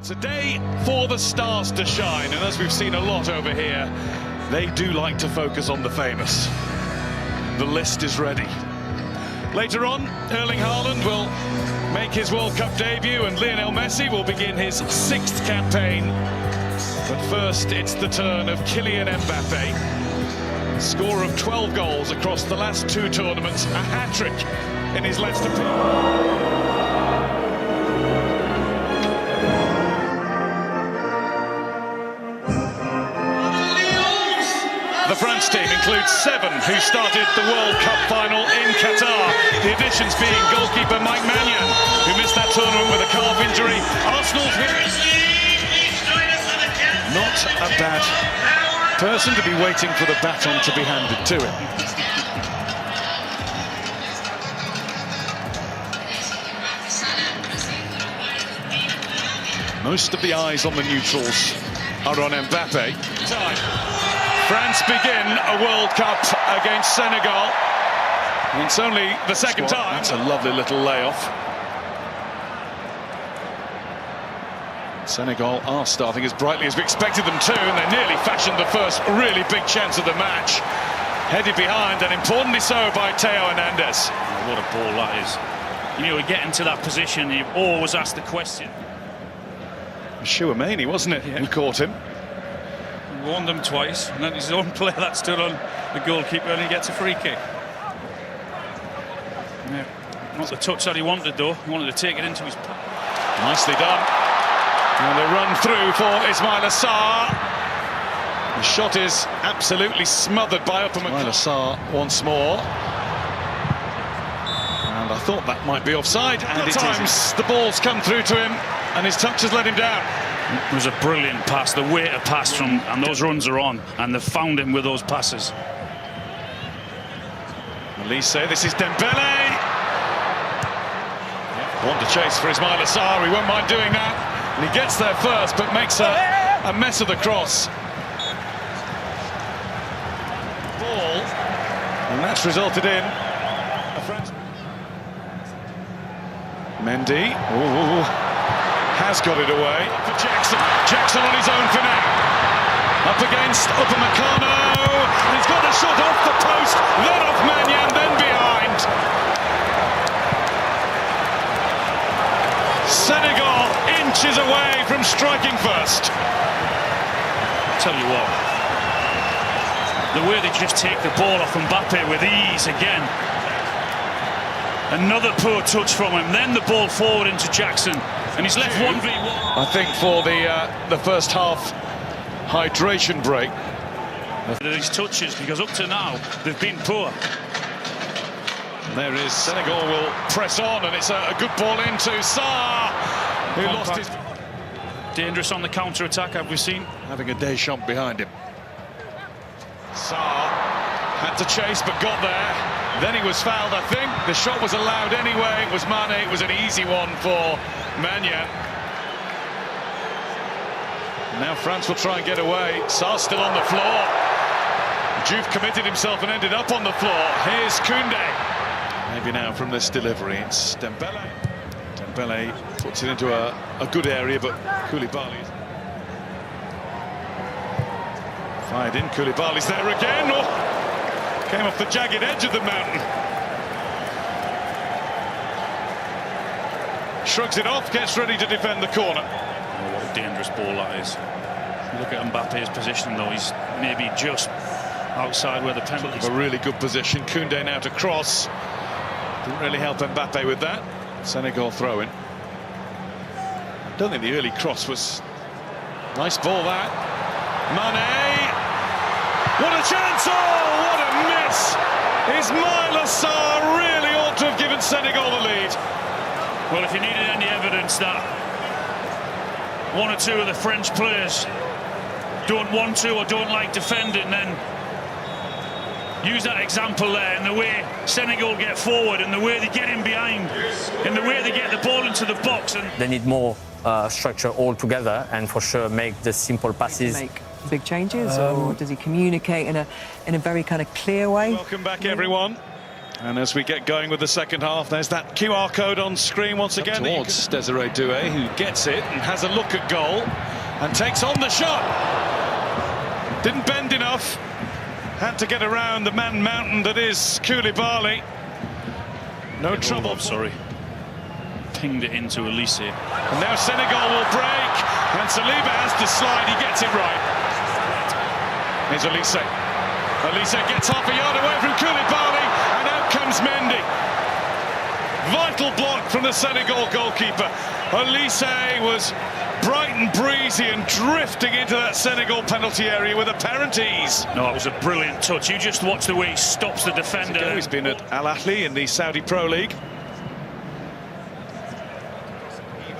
It's a day for the stars to shine, and as we've seen a lot over here, they do like to focus on the famous. The list is ready. Later on, Erling Haaland will make his World Cup debut and Lionel Messi will begin his 6th campaign. But first, it's the turn of Kylian Mbappe. Scorer of 12 goals across the last 2 tournaments, a hat-trick in his last appearance. The France team includes 7 who started the World Cup final in Qatar. The additions being goalkeeper Mike Maignan, who missed that tournament with a calf injury. Arsenal's not a bad person to be waiting for the baton to be handed to him. Most of the eyes on the neutrals are on Mbappe. France begin a World Cup against Senegal. It's only the second time. That's a lovely little layoff. Senegal are starting as brightly as we expected them to, and they nearly fashioned the first really big chance of the match. Headed behind, and importantly so, by Theo Hernandez. Oh, what a ball that is. You know, we get into that position, you always ask the question. Chouameni, wasn't it? Yeah. Who caught him. Warned them twice, and then his own player that stood on the goalkeeper, and he gets a free kick. Yeah. Not the touch that he wanted, though. He wanted to take it into his path. Nicely done. And a run through for Ismail Assar. The shot is absolutely smothered by Ismail Assar once more. And I thought that might be offside. And at times the ball's come through to him, and his touch has let him down. It was a brilliant pass, the way to pass from, and those runs are on, and they've found him with those passes. Elise, this is Dembele. Want to chase for Ismail Assar, he won't mind doing that. And he gets there first, but makes a mess of the cross. Ball, and that's resulted in a French. Mendy, has got it away for Jackson. Jackson on his own for now. Up against Upamecano. He's got a shot off the post, then off Maignan, then behind. Senegal inches away from striking first. I'll tell you what, the way they just take the ball off Mbappe with ease again. Another poor touch from him, then the ball forward into Jackson. And he's left 1v1. I think for the first half hydration break. These touches, because up to now they've been poor. And there is Senegal will press on, and it's a good ball into Sarr, who lost his. Dangerous on the counter-attack, have we seen? Having a Deschamps behind him. Sarr had to chase, but got there. Then he was fouled, I think. The shot was allowed anyway. It was Mane. It was an easy one for Maignan. Now France will try and get away. Sarr's still on the floor. Diouf committed himself and ended up on the floor. Here's Koundé. Maybe now from this delivery, it's Dembele. Dembele puts it into a good area, but Koulibaly fired in. Koulibaly's there again. Oh. Came off the jagged edge of the mountain. Shrugs it off, gets ready to defend the corner. Oh, what a dangerous ball that is. Look at Mbappe's position, though. He's maybe just outside where the penalty is. A really good position. Koundé now to cross. Didn't really help Mbappe with that. Senegal throw-in. Don't think the early cross was... Nice ball, that. Mane! What a chance! Oh, what a miss! Ismail Assar really ought to have given Senegal the lead. Well, if you needed any evidence that 1 or 2 of the French players don't want to or don't like defending, then use that example there, in the way Senegal get forward, and the way they get in behind, and the way they get the ball into the box. And they need more structure all together, and for sure make the simple passes. Big changes, or does he communicate in a very kind of clear way? Welcome back, everyone. And as we get going with the second half, there's that QR code on screen once again. Towards Desiree Doué, who gets it and has a look at goal and takes on the shot. Didn't bend enough. Had to get around the man mountain that is Koulibaly. No trouble. Oh, sorry. Pinged it into Elise. And now Senegal will break. And Saliba has to slide. He gets it right. Here's Elise. Elise gets half a yard away from Koulibaly. And out comes Mendy. Vital block from the Senegal goalkeeper. Elise was bright and breezy and drifting into that Senegal penalty area with apparent ease. No, it was a brilliant touch. You just watch the way he stops the defender. He's been at Al Ahly in the Saudi Pro League.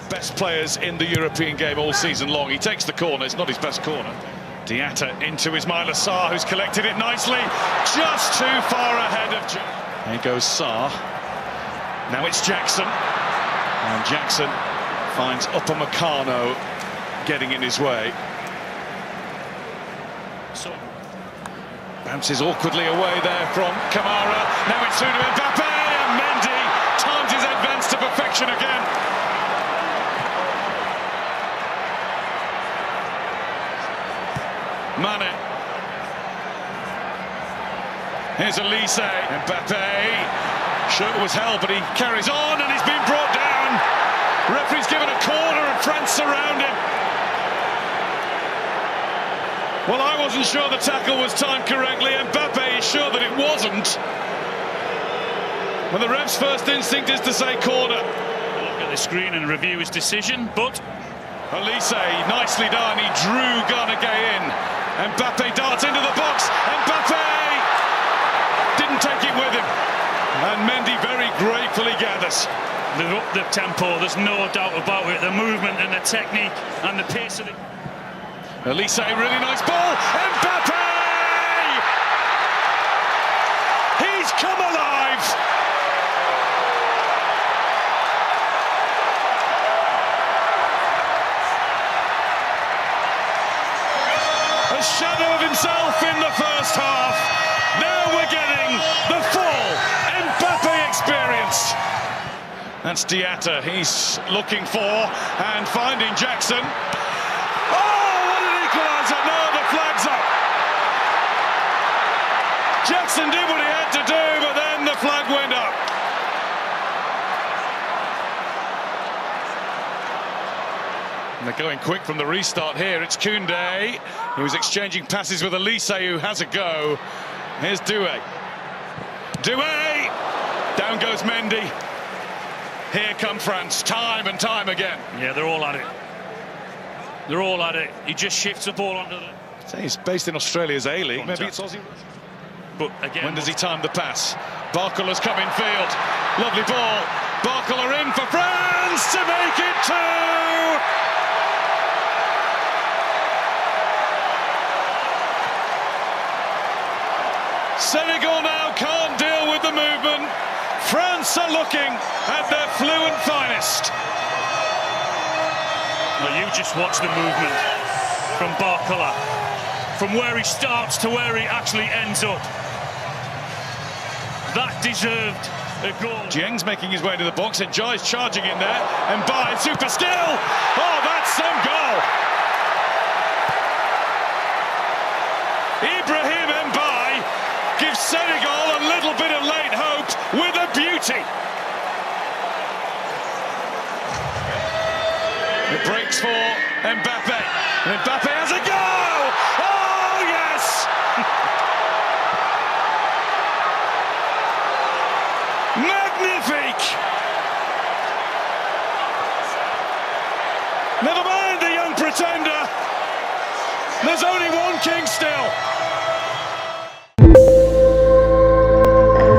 Best players in the European game all season long. He takes the corner. It's not his best corner. Diatta into Ismaila Sarr, who's collected it nicely. Just too far ahead of Jackson. Here goes Sarr. Now it's Jackson. And Jackson finds Upamecano getting in his way. So bounces awkwardly away there from Kamara. Now it's through to Mbappe, and Mendy times his advance to perfection again. Mane. Here's Elise. Mbappe. Shirt was held, but he carries on, and he's been brought down. Referee's given a corner, and France surround him. Well, I wasn't sure the tackle was timed correctly. Mbappe is sure that it wasn't. And the ref's first instinct is to say corner. Look at the screen and review his decision, but Elise, nicely done. He drew Garnegay in. Mbappe darts into the box. Mbappe didn't take it with him. And Mendy very gratefully gathers. they've upped the tempo, there's no doubt about it. The movement and the technique and the pace of the... Elise, really nice ball. Mbappe! He's come alive! A shadow of himself in the first half. Now we're getting the full Mbappe experience. That's Diatta. He's looking for and finding Jackson. Oh, what an equaliser! No, the flag's up. Jackson did what he had to do, but then the flag went up. And they're going quick from the restart here. It's Koundé. He was exchanging passes with Elise, who has a go. Here's Doué. Doué! Down goes Mendy. Here come France, time and time again. Yeah, they're all at it. They're all at it. He just shifts the ball onto the... So he's based in Australia's A-League. Maybe it's Aussie. But again... When does he time the pass? Barcola's come in field. Lovely ball. Barcola in for France to make it 2! Senegal now can't deal with the movement. France are looking at their fluent finest. Well, you just watch the movement from Barcola, from where he starts to where he actually ends up. That deserved a goal. Dieng's making his way to the box, and Jai's charging in there, and by super skill. Oh, that's some goal. Ibrahim Mbaye gives Senegal a little bit of late hope with a beauty. It breaks for Mbappe. And Mbappe has a go! Oh, yes! Magnifique! Never mind the young pretender. There's only one king still.